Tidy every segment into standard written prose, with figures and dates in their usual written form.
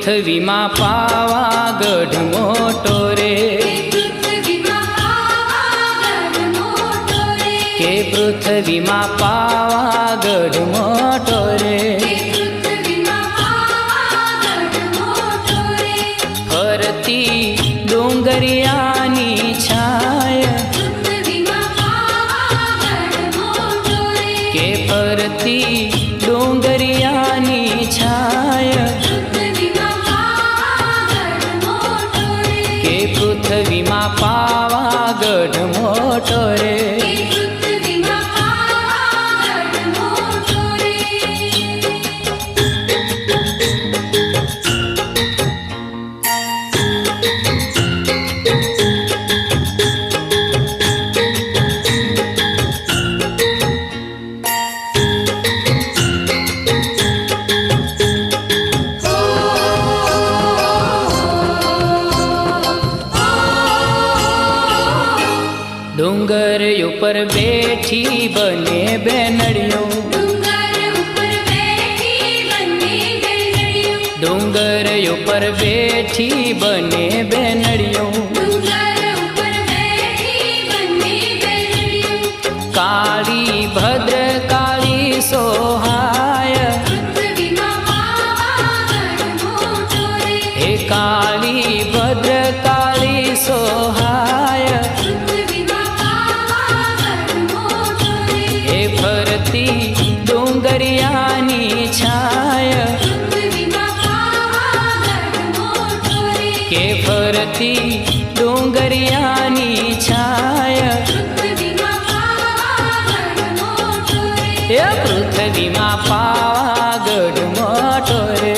પૃથ્વીમાં પાવાગઢ મોટો રે, કે પૃથ્વીમાં પાવાગઢ મોટો રે, ફરતી ડુંગરિયાની છાય, કે ફરતી ડુંગરિયાની છાય, કે પૃથ્વીમાં પાવાગઢ મોટો રે. ડુંગર ઉપર બેઠી બને બેનડીઓ, ડુંગર ઉપર બેઠી બને બેનડીઓ, કાળી ભદ્ર કાળી સોહાય, હે કાળી ભદ્ર કાળી સોહાય, ફરતી ડુંગરિયાની છાય, કે ફરતી ડુંગરિયાની છાય, એ પૃથ્વીમાં પાવાગઢ મોટો રે.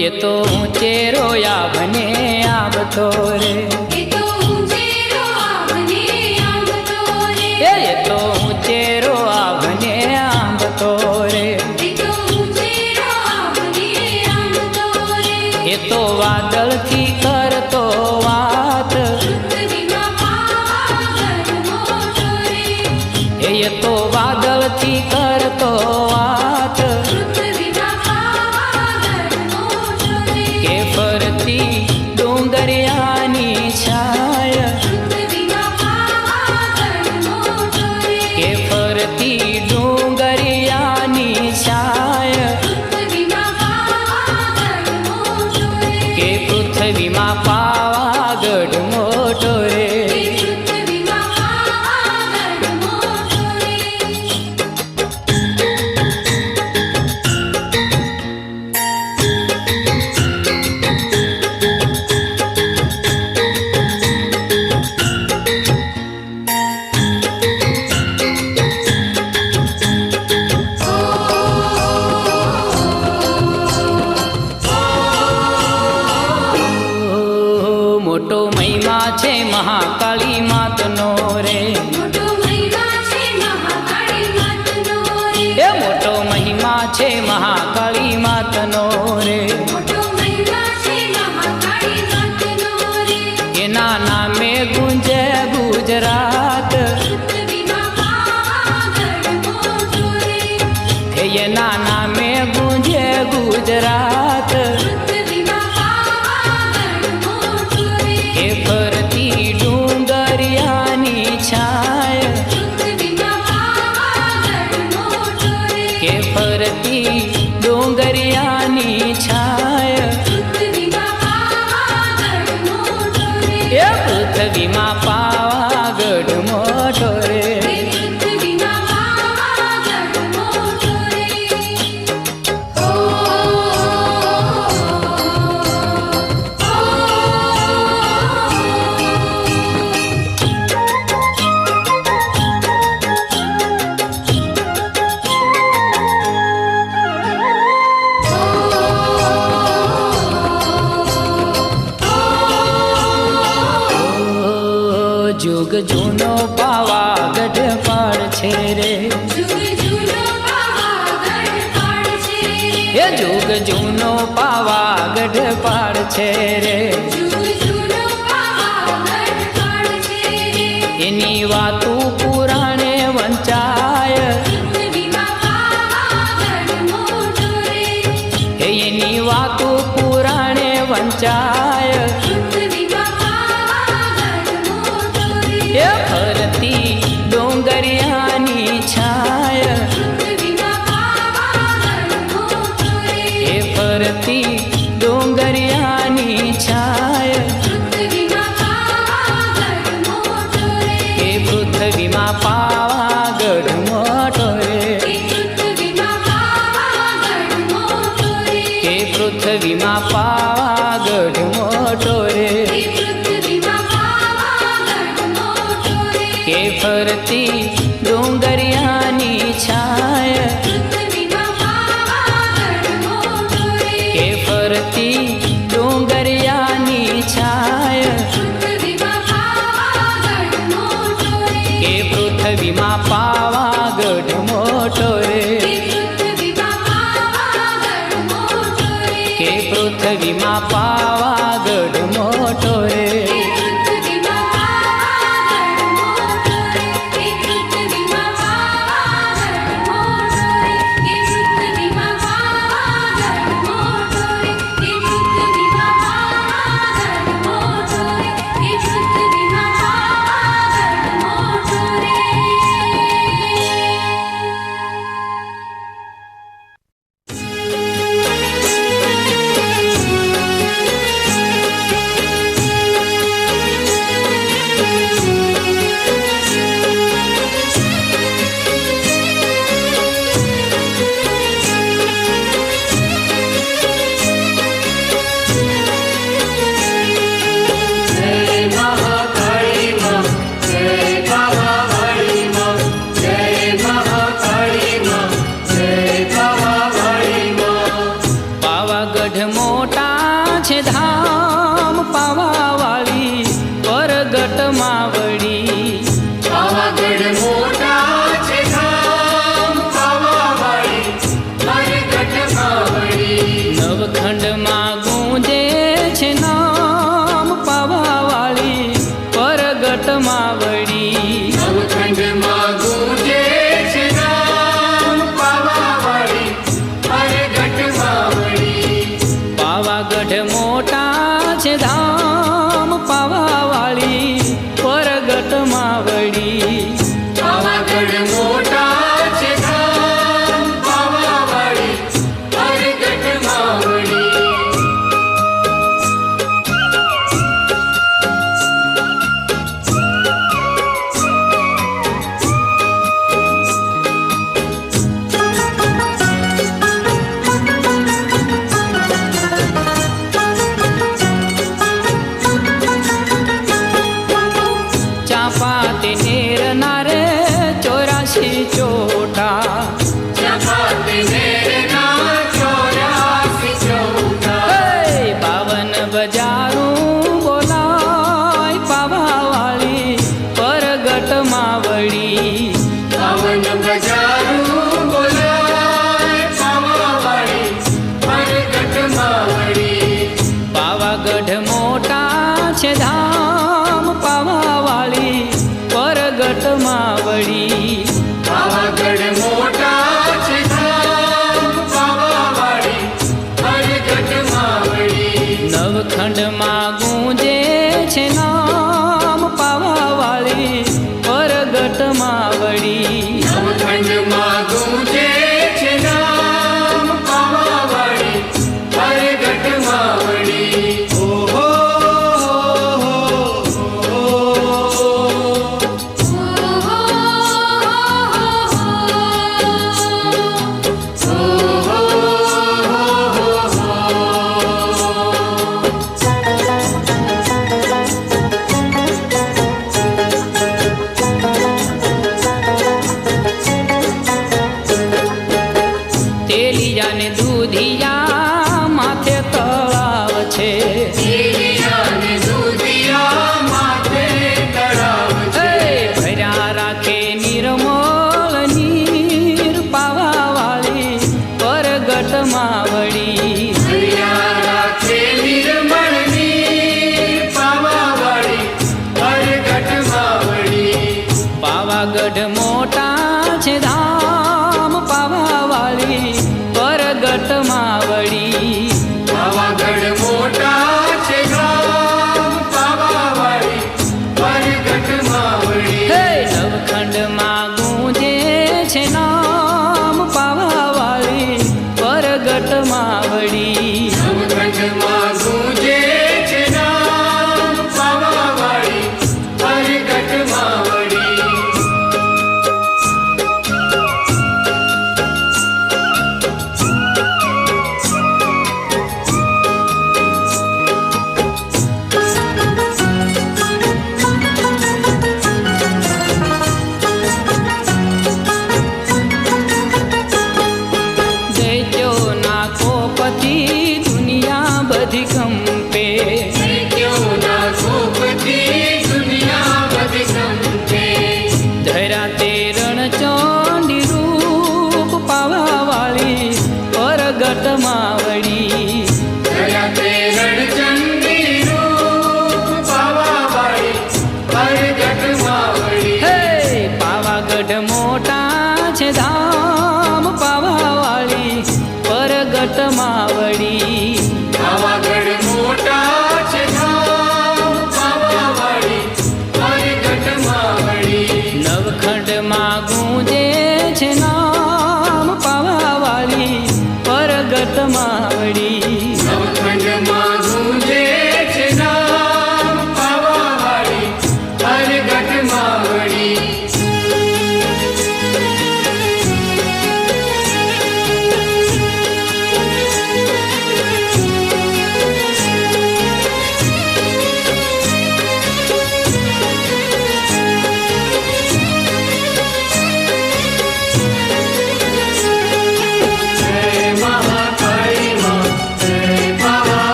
ये तो ऊंचे रोया बने आबतो रे, ये तो ऊंचे रोआ बने आबतो रे, ये तो वादल थी करतो वात, ये तो वादल थी करतो वात, के फरती डुंगरियानी छाय, के फरती डुंगरियानी छाय, के पृथ्वीમાં પાવાગઢ મોટો રે. મોટો મહિમા છે મહાકાળી માતનો રે, એ મોટો મહિમા છે મહાકાળી માતનો રે, એના નામે ગુંજે ગુજરાત, એના નામે ગુંજે ગુજરાત, ફરતી ડુંગરિયાની છાય, કે ફરતી ડુંગરિયાની છાય, એ પૃથ્વીમાં પાવાગઢ જુગ જૂનો પાવાગઢ પાડ છે રે, એ જુગ જૂનો પાવાગઢ પાડ છે રે, એની વાતું પુરાણે વંચાય, એની વાતું પુરાણે વંચાય, એ ફરતી ડોંગરિયાની છાય, એ ફરતી ડોંગરિયાની છાય, એ પૃથ્વીમાં પાવાગઢ મોટો રે, એ પૃથ્વીમાં પાવાગઢ મોટો રે, કે ફરતી ડોંગરિયાની છાય, કે ફરતી ડોંગરિયાની છાય, કે પૃથ્વીમાં પાવાગઢ મોટો રે, કે પૃથ્વીમાં પાવાગઢ મોટો રે,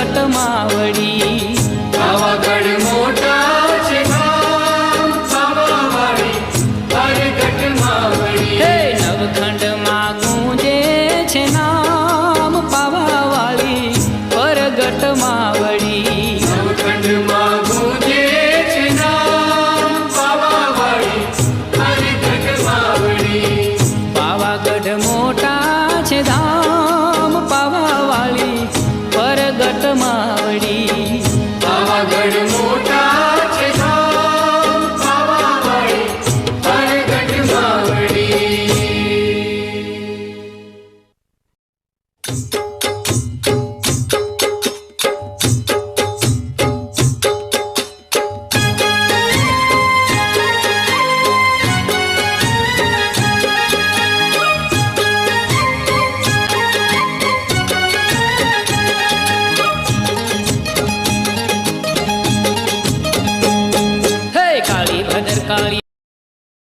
વટમાં વળી